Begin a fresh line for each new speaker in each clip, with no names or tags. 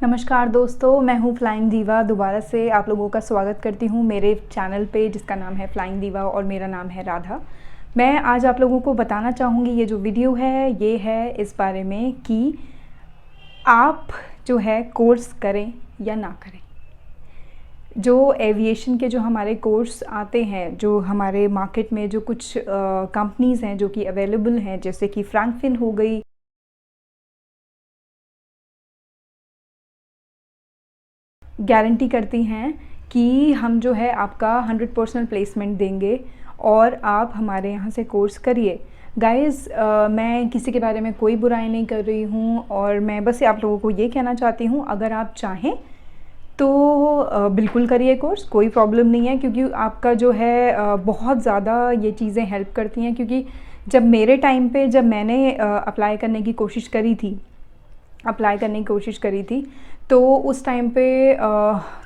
नमस्कार दोस्तों, मैं हूँ फ्लाइंग दीवा। दोबारा से आप लोगों का स्वागत करती हूँ मेरे चैनल पे जिसका नाम है फ्लाइंग दीवा और मेरा नाम है राधा। मैं आज आप लोगों को बताना चाहूँगी, ये जो वीडियो है ये है इस बारे में कि आप जो है कोर्स करें या ना करें। जो एविएशन के जो हमारे कोर्स आते हैं, जो हमारे मार्केट में जो कुछ कंपनीज़ हैं जो कि अवेलेबल हैं, जैसे कि फ्रैंकफिन हो गई, गारंटी करती हैं कि हम जो है आपका 100% प्लेसमेंट देंगे और आप हमारे यहाँ से कोर्स करिए। गाइज़, मैं किसी के बारे में कोई बुराई नहीं कर रही हूँ और मैं बस आप लोगों को ये कहना चाहती हूँ, अगर आप चाहें तो बिल्कुल करिए कोर्स, कोई प्रॉब्लम नहीं है। क्योंकि आपका जो है बहुत ज़्यादा ये चीज़ें हेल्प करती हैं। क्योंकि जब मेरे टाइम पे जब मैंने अप्लाई करने की कोशिश करी थी तो उस टाइम पे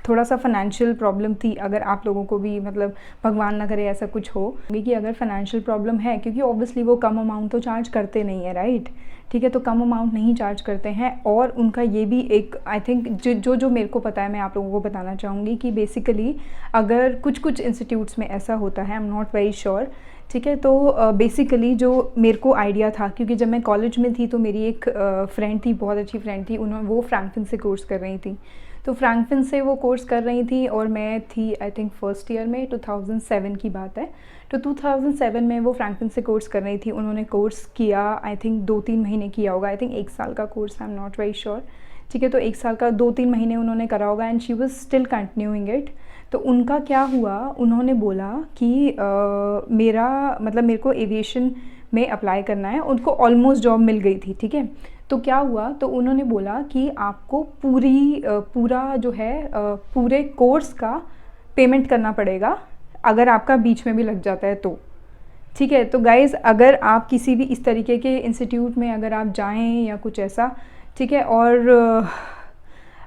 थोड़ा सा फाइनेंशियल प्रॉब्लम थी। अगर आप लोगों को भी मतलब भगवान ना करे ऐसा कुछ हो कि अगर फाइनेंशियल प्रॉब्लम है, क्योंकि ऑब्वियसली वो कम अमाउंट तो चार्ज करते नहीं है, राइट? ठीक है, तो कम अमाउंट नहीं चार्ज करते हैं। और उनका ये भी एक आई थिंक जो मेरे को पता है मैं आप लोगों को बताना चाहूँगी कि बेसिकली अगर कुछ इंस्टीट्यूट्स में ऐसा होता है, I am not very sure, ठीक है। तो बेसिकली जो मेरे को आइडिया था, क्योंकि जब मैं कॉलेज में थी तो मेरी एक फ्रेंड थी, बहुत अच्छी फ्रेंड थी, वो फ्रैंकफिन से कोर्स कर रही थी। तो फ्रैंकफिन से वो कोर्स कर रही थी और मैं थी आई थिंक फर्स्ट ईयर में, 2007 की बात है। तो 2007 में वो फ्रैंकफिन से कोर्स कर रही थी। उन्होंने कोर्स किया आई थिंक 2-3 महीने किया होगा, आई थिंक 1 साल का course, I am not very sure, ठीक है। तो 1 साल का 2-3 महीने उन्होंने करा होगा and she was still continuing it. तो उनका क्या हुआ, उन्होंने बोला कि मेरे को एविएशन में अप्लाई करना है। उनको ऑलमोस्ट जॉब मिल गई थी, ठीक है। तो क्या हुआ, तो उन्होंने बोला कि आपको पूरा जो है पूरे कोर्स का पेमेंट करना पड़ेगा अगर आपका बीच में भी लग जाता है तो, ठीक है। तो गाइज़, अगर आप किसी भी इस तरीके के इंस्टीट्यूट में अगर आप जाएं या कुछ ऐसा, ठीक है, और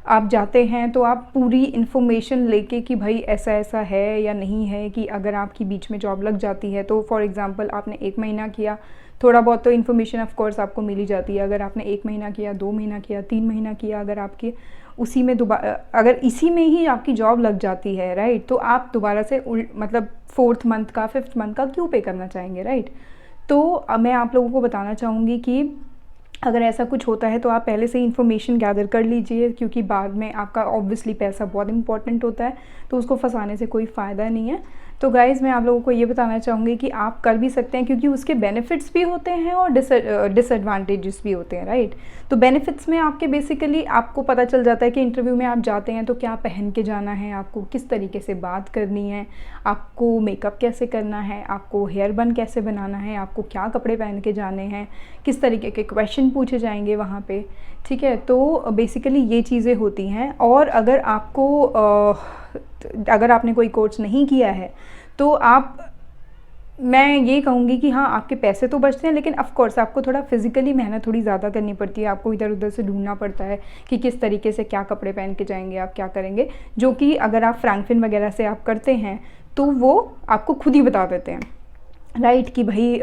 आप जाते हैं तो आप पूरी इन्फॉर्मेशन लेके कि भाई ऐसा ऐसा है या नहीं है, कि अगर आपकी बीच में जॉब लग जाती है तो फॉर एग्ज़ाम्पल आपने 1 महीना किया, थोड़ा बहुत तो इन्फॉर्मेशन ऑफ कोर्स आपको मिल ही जाती है। अगर आपने 1 महीना किया, 2 महीना किया, 3 महीना किया, अगर आपके उसी में अगर इसी में ही आपकी जॉब लग जाती है, राइट, तो आप दोबारा से मतलब 4th मंथ का 5th मंथ का क्यों पे करना चाहेंगे, राइट? तो मैं आप लोगों को बताना चाहूँगी कि अगर ऐसा कुछ होता है तो आप पहले से ही इन्फॉर्मेशन गैदर कर लीजिए, क्योंकि बाद में आपका ऑब्वियसली पैसा बहुत इंपॉर्टेंट होता है, तो उसको फंसाने से कोई फ़ायदा नहीं है। तो गाइज़, मैं आप लोगों को ये बताना चाहूँगी कि आप कर भी सकते हैं, क्योंकि उसके बेनिफिट्स भी होते हैं और डिसएडवांटेजेस भी होते हैं, राइट? तो बेनिफिट्स में आपके बेसिकली आपको पता चल जाता है कि इंटरव्यू में आप जाते हैं तो क्या पहन के जाना है, आपको किस तरीके से बात करनी है, आपको मेकअप कैसे करना है, आपको हेयर बन कैसे बनाना है, आपको क्या कपड़े पहन के जाने हैं, किस तरीके के क्वेश्चन पूछे जाएंगे वहाँ पे, ठीक है। तो बेसिकली ये चीज़ें होती हैं। और अगर आपने कोई कोर्स नहीं किया है तो मैं ये कहूँगी कि हाँ, आपके पैसे तो बचते हैं, लेकिन ऑफ कोर्स आपको थोड़ा फिज़िकली मेहनत थोड़ी ज़्यादा करनी पड़ती है। आपको इधर उधर से ढूंढना पड़ता है कि किस तरीके से क्या कपड़े पहन के जाएंगे, आप क्या करेंगे, जो कि अगर आप फ्रैंकफिन वगैरह से आप करते हैं तो वो आपको खुद ही बता देते हैं, राइट, कि भाई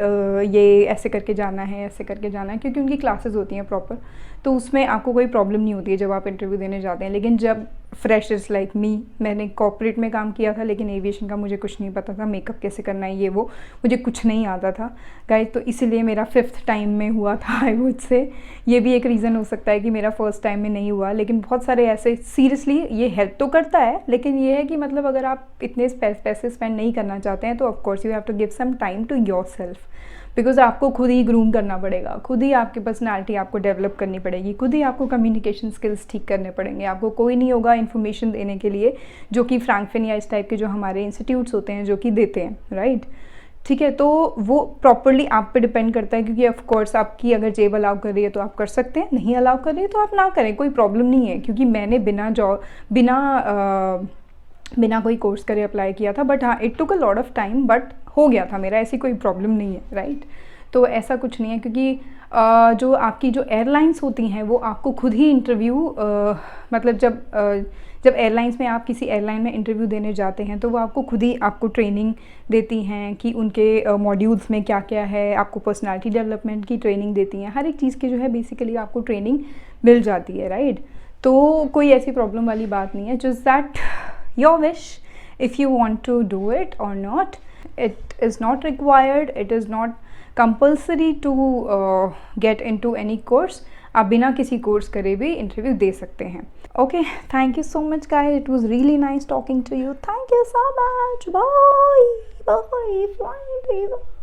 ये ऐसे करके जाना है, ऐसे करके जाना है, क्योंकि उनकी क्लासेस होती हैं प्रॉपर। तो उसमें आपको कोई प्रॉब्लम नहीं होती है जब आप इंटरव्यू देने जाते हैं। लेकिन जब फ्रेशर्स लाइक मी, मैंने कॉर्पोरेट में काम किया था लेकिन एविएशन का मुझे कुछ नहीं पता था, मेकअप कैसे करना है ये वो मुझे कुछ नहीं आता था गाइस। तो इसीलिए मेरा 5th टाइम में हुआ था, आई वुड से। ये भी एक रीज़न हो सकता है कि मेरा फर्स्ट टाइम में नहीं हुआ। लेकिन बहुत सारे ऐसे सीरियसली ये हेल्प तो करता है, लेकिन ये है कि मतलब अगर आप इतने पैसे स्पेंड नहीं करना चाहते हैं तो of course you have to give some time to yourself, because आपको खुद ही ग्रूम करना पड़ेगा, खुद ही आपकी पर्सनालिटी आपको डेवलप करनी पड़ेगी, खुद ही आपको कम्युनिकेशन स्किल्स ठीक करने पड़ेंगे। आपको कोई नहीं होगा इन्फॉर्मेशन देने के लिए, जो कि फ्रैंकफिन या इस टाइप के जो हमारे इंस्टीट्यूट्स होते हैं जो कि देते हैं, राइट, ठीक है। तो वो प्रॉपरली आप पे डिपेंड करता है, क्योंकि ऑफ कोर्स आपकी अगर जेब अलाउ कर रही है तो आप कर सकते हैं, नहीं अलाउ कर रही है तो आप ना करें, कोई प्रॉब्लम नहीं है। क्योंकि मैंने बिना कोई कोर्स करे अप्लाई किया था, बट हाँ, it took a lot of time, but हो गया था मेरा, ऐसी कोई प्रॉब्लम नहीं है, राइट। तो ऐसा कुछ नहीं है, क्योंकि जो आपकी जो एयरलाइंस होती हैं वो आपको खुद ही इंटरव्यू मतलब जब एयरलाइंस में आप किसी एयरलाइन में इंटरव्यू देने जाते हैं तो वो आपको खुद ही आपको ट्रेनिंग देती हैं कि उनके मॉड्यूल्स में क्या क्या है, आपको पर्सनालिटी डेवलपमेंट की ट्रेनिंग देती हैं, हर एक चीज़ की जो है बेसिकली आपको ट्रेनिंग मिल जाती है, राइट। तो कोई ऐसी प्रॉब्लम वाली बात नहीं है, just that your wish if you want to do it or not. It is not required, it is not compulsory to get into any course. आप बिना किसी कोर्स करे भी इंटरव्यू दे सकते हैं. Okay, thank you so much guys, it was really nice talking to you. Thank you so much. Bye bye.